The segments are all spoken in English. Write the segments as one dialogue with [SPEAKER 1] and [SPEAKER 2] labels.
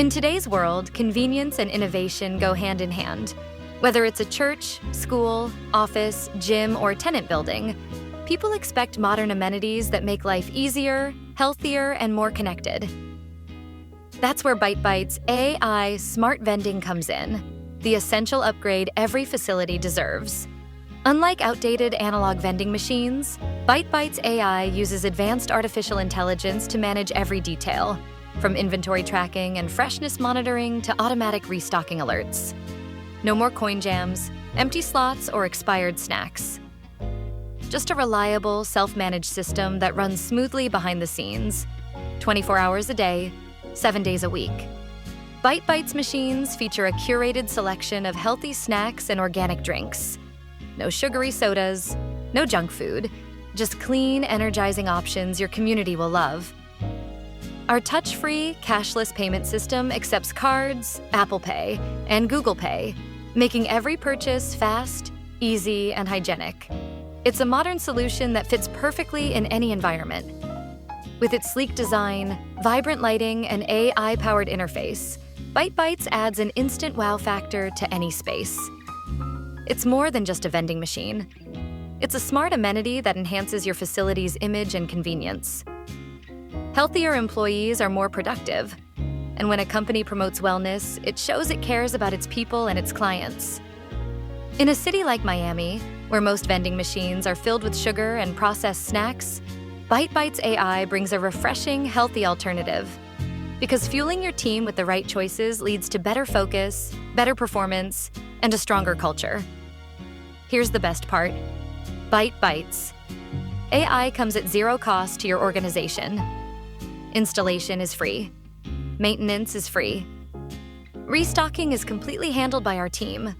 [SPEAKER 1] In today's world, convenience and innovation go hand in hand. Whether it's a church, school, office, gym, or tenant building, people expect modern amenities that make life easier, healthier, and more connected. That's where Byte's AI Smart Vending comes in, the essential upgrade every facility deserves. Unlike outdated analog vending machines, Byte's AI uses advanced artificial intelligence to manage every detail, from inventory tracking and freshness monitoring to automatic restocking alerts. No more coin jams, empty slots, or expired snacks. Just a reliable, self-managed system that runs smoothly behind the scenes, 24 hours a day, 7 days a week. Byte's machines feature a curated selection of healthy snacks and organic drinks. No sugary sodas, no junk food, just clean, energizing options your community will love. Our touch-free, cashless payment system accepts cards, Apple Pay, and Google Pay, making every purchase fast, easy, and hygienic. It's a modern solution that fits perfectly in any environment. With its sleek design, vibrant lighting, and AI-powered interface, Byte adds an instant wow factor to any space. It's more than just a vending machine. It's a smart amenity that enhances your facility's image and convenience. Healthier employees are more productive, and when a company promotes wellness, it shows it cares about its people and its clients. In a city like Miami, where most vending machines are filled with sugar and processed snacks, Byte's AI brings a refreshing, healthy alternative. Because fueling your team with the right choices leads to better focus, better performance, and a stronger culture. Here's the best part. Byte's AI comes at zero cost to your organization. Installation is free. Maintenance is free. Restocking is completely handled by our team.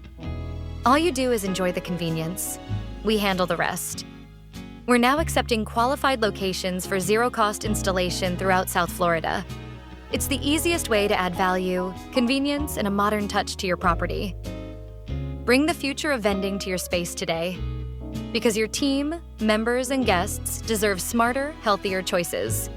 [SPEAKER 1] All you do is enjoy the convenience. We handle the rest. We're now accepting qualified locations for zero-cost installation throughout South Florida. It's the easiest way to add value, convenience, and a modern touch to your property. Bring the future of vending to your space today, because your team, members, and guests deserve smarter, healthier choices.